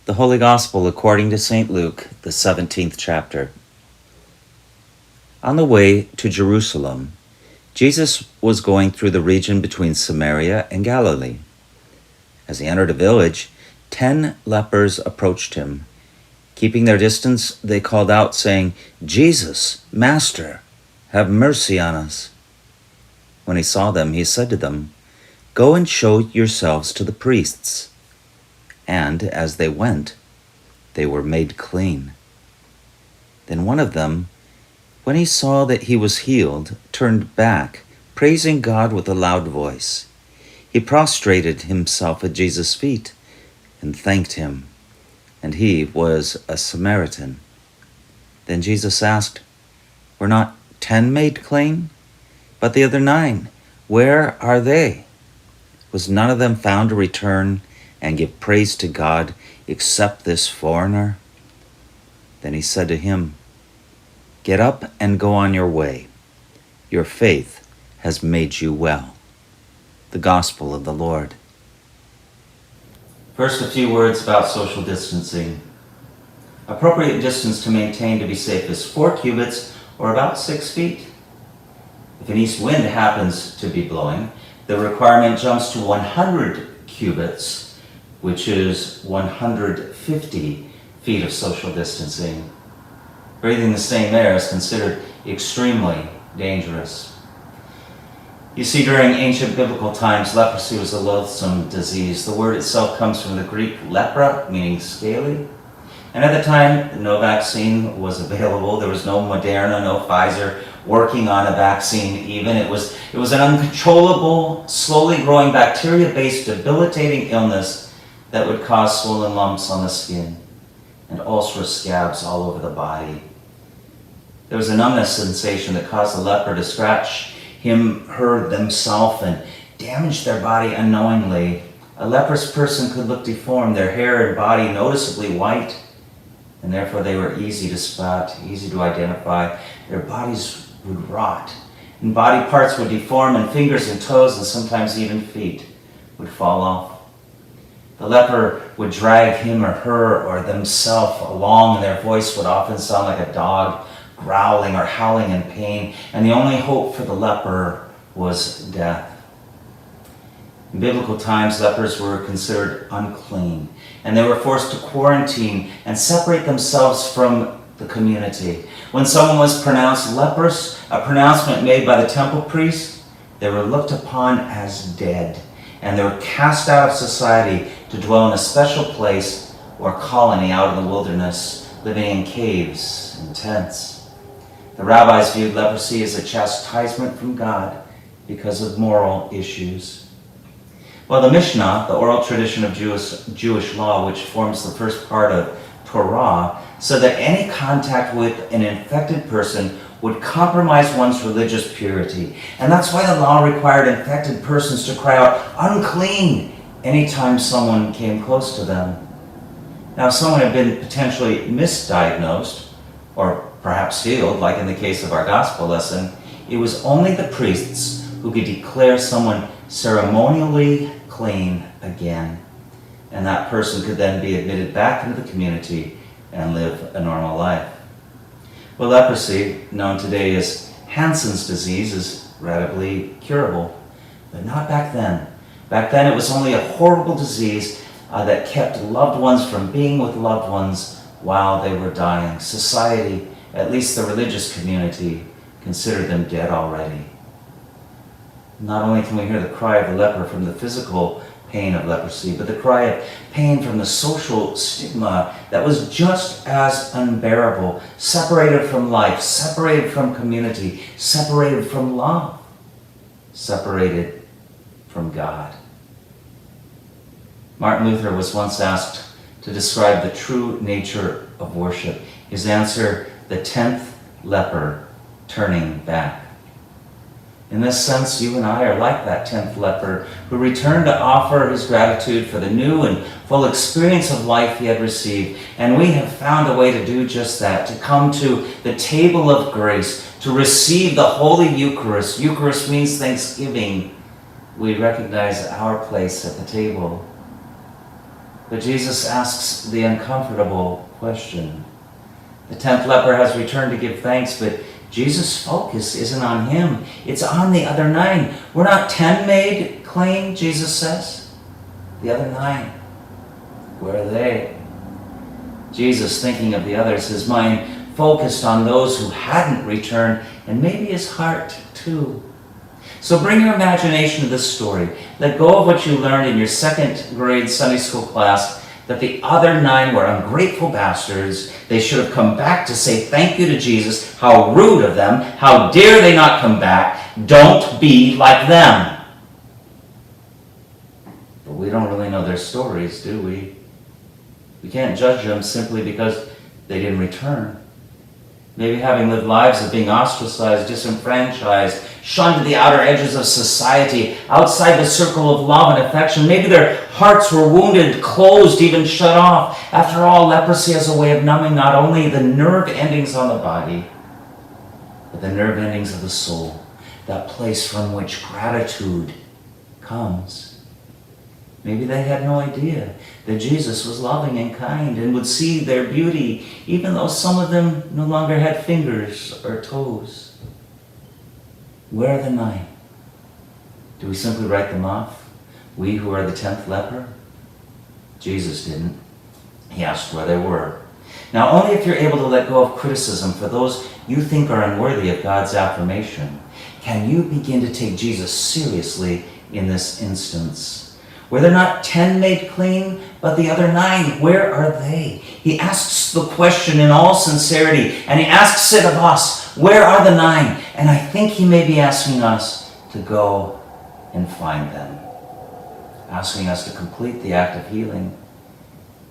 The Holy Gospel according to St. Luke, the 17th chapter. On the way to Jerusalem, Jesus was going through the region between Samaria and Galilee. As he entered a village, 10 lepers approached him. Keeping their distance, they called out, saying, "Jesus, Master, have mercy on us." When he saw them, he said to them, "Go and show yourselves to the priests." And as they went, they were made clean. Then one of them, when he saw that he was healed, turned back, praising God with a loud voice. He prostrated himself at Jesus' feet and thanked him, and he was a Samaritan. Then Jesus asked, "Were not 10 made clean? But the other 9, where are they? Was none of them found to return and give praise to God, except this foreigner?" Then he said to him, "Get up and go on your way. Your faith has made you well." The Gospel of the Lord. First, a few words about social distancing. Appropriate distance to maintain to be safe is 4 cubits, or about 6 feet. If an east wind happens to be blowing, the requirement jumps to 100 cubits, which is 150 feet of social distancing. Breathing the same air is considered extremely dangerous. You see, during ancient biblical times, leprosy was a loathsome disease. The word itself comes from the Greek lepra, meaning scaly. And at the time, no vaccine was available. There was no Moderna, no Pfizer working on a vaccine even. It was an uncontrollable, slowly growing bacteria-based debilitating illness that would cause swollen lumps on the skin and ulcerous scabs all over the body. There was a numbness sensation that caused the leper to scratch him, her, themselves, and damage their body unknowingly. A leprous person could look deformed, their hair and body noticeably white, and therefore they were easy to spot, easy to identify. Their bodies would rot, and body parts would deform, and fingers and toes, and sometimes even feet would fall off. The leper would drag him or her or themselves along, and their voice would often sound like a dog growling or howling in pain, and the only hope for the leper was death. In biblical times, lepers were considered unclean, and they were forced to quarantine and separate themselves from the community. When someone was pronounced leprous, a pronouncement made by the temple priest, they were looked upon as dead, and they were cast out of society to dwell in a special place or colony out in the wilderness, living in caves and tents. The rabbis viewed leprosy as a chastisement from God because of moral issues. Well, the Mishnah, the oral tradition of Jewish law, which forms the first part of Torah, said that any contact with an infected person would compromise one's religious purity. And that's why the law required infected persons to cry out, "Unclean," anytime someone came close to them. Now, if someone had been potentially misdiagnosed, or perhaps healed, like in the case of our gospel lesson, it was only the priests who could declare someone ceremonially clean again. And that person could then be admitted back into the community and live a normal life. Well, leprosy, known today as Hansen's disease, is readily curable, but not back then. Back then it was only a horrible disease that kept loved ones from being with loved ones while they were dying. Society, at least the religious community, considered them dead already. Not only can we hear the cry of the leper from the physical pain of leprosy, but the cry of pain from the social stigma that was just as unbearable, separated from life, separated from community, separated from love, separated from God. Martin Luther was once asked to describe the true nature of worship. His answer, the 10th leper turning back. In this sense, you and I are like that 10th leper who returned to offer his gratitude for the new and full experience of life he had received. And we have found a way to do just that, to come to the table of grace, to receive the Holy Eucharist. Eucharist means thanksgiving. We recognize our place at the table. But Jesus asks the uncomfortable question. The 10th leper has returned to give thanks, but Jesus' focus isn't on him. It's on the other 9. We're not 10 made clean, Jesus says. The other 9, where are they? Jesus, thinking of the others, his mind focused on those who hadn't returned, and maybe his heart too. So bring your imagination to this story. Let go of what you learned in your 2nd grade Sunday school class, that the other 9 were ungrateful bastards. They should have come back to say thank you to Jesus. How rude of them. How dare they not come back. Don't be like them. But we don't really know their stories, do we? We can't judge them simply because they didn't return. Maybe having lived lives of being ostracized, disenfranchised, shunned to the outer edges of society, outside the circle of love and affection. Maybe their hearts were wounded, closed, even shut off. After all, leprosy has a way of numbing not only the nerve endings on the body, but the nerve endings of the soul, that place from which gratitude comes. Maybe they had no idea that Jesus was loving and kind and would see their beauty, even though some of them no longer had fingers or toes. Where are the 9? Do we simply write them off? We who are the 10th leper? Jesus didn't. He asked where they were. Now, only if you're able to let go of criticism for those you think are unworthy of God's affirmation can you begin to take Jesus seriously in this instance. Where they're not 10 made clean, but the other 9, where are they? He asks the question in all sincerity, and he asks it of us. Where are the 9? And I think he may be asking us to go and find them. Asking us to complete the act of healing.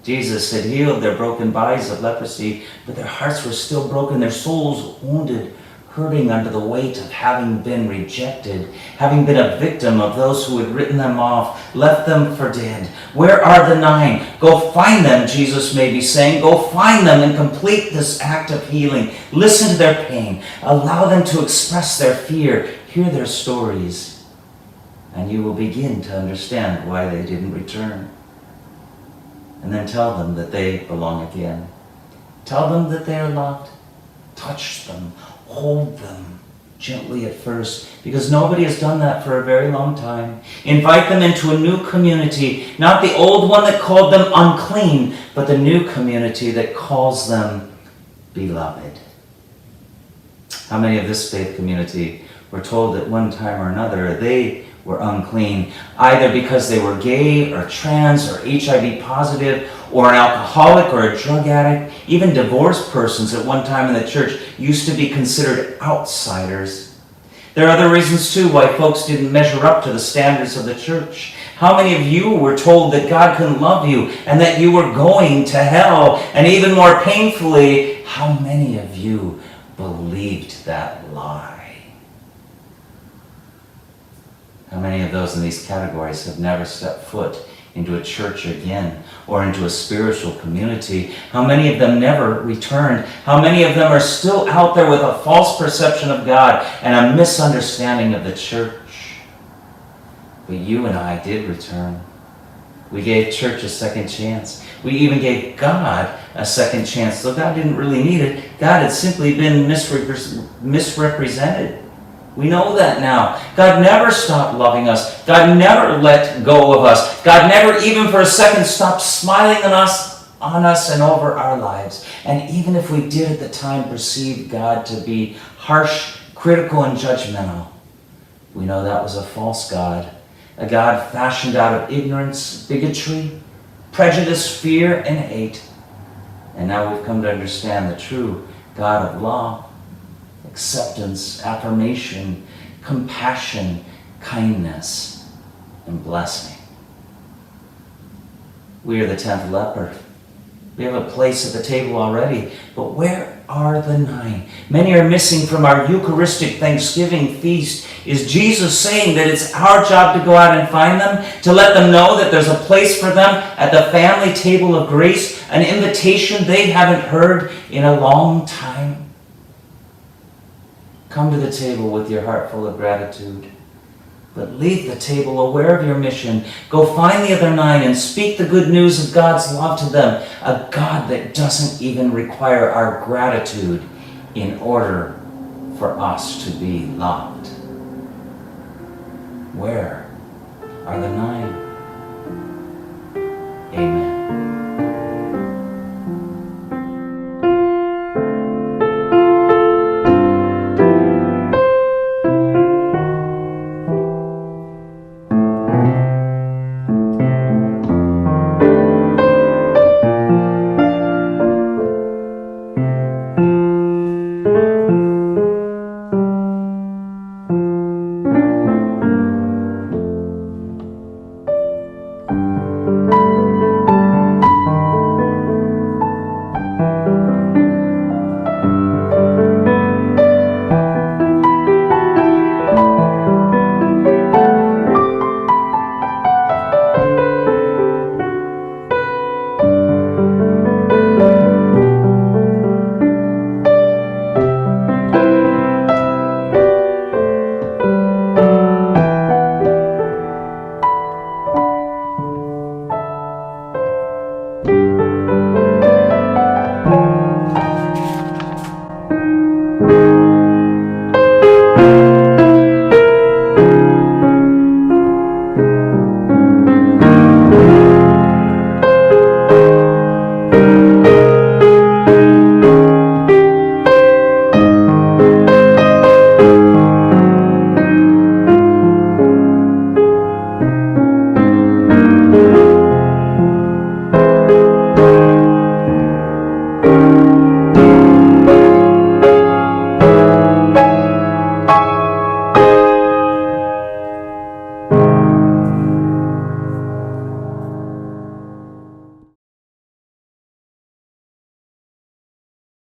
Jesus had healed their broken bodies of leprosy, but their hearts were still broken, their souls wounded, hurting under the weight of having been rejected, having been a victim of those who had written them off, left them for dead. Where are the 9? Go find them, Jesus may be saying. Go find them and complete this act of healing. Listen to their pain. Allow them to express their fear. Hear their stories. And you will begin to understand why they didn't return. And then tell them that they belong again. Tell them that they are loved. Touch them. Hold them gently at first, because nobody has done that for a very long time. Invite them into a new community, not the old one that called them unclean, but the new community that calls them beloved. How many of this faith community were told at one time or another they were unclean, either because they were gay or trans or HIV positive or an alcoholic or a drug addict? Even divorced persons at one time in the church used to be considered outsiders. There are other reasons too why folks didn't measure up to the standards of the church. How many of you were told that God couldn't love you and that you were going to hell? And even more painfully, how many of you believed that lie? How many of those in these categories have never stepped foot into a church again or into a spiritual community? How many of them never returned? How many of them are still out there with a false perception of God and a misunderstanding of the church? But you and I did return. We gave church a second chance. We even gave God a second chance. Though God didn't really need it, God had simply been misrepresented. We know that now. God never stopped loving us. God never let go of us. God never even for a second stopped smiling on us and over our lives. And even if we did at the time perceive God to be harsh, critical, and judgmental, we know that was a false God. A God fashioned out of ignorance, bigotry, prejudice, fear, and hate. And now we've come to understand the true God of love, acceptance, affirmation, compassion, kindness, and blessing. We are the 10th leper. We have a place at the table already, but where are the 9? Many are missing from our Eucharistic Thanksgiving feast. Is Jesus saying that it's our job to go out and find them, to let them know that there's a place for them at the family table of grace, an invitation they haven't heard in a long time? Come to the table with your heart full of gratitude. But leave the table aware of your mission. Go find the other 9 and speak the good news of God's love to them. A God that doesn't even require our gratitude in order for us to be loved. Where are the 9? Amen.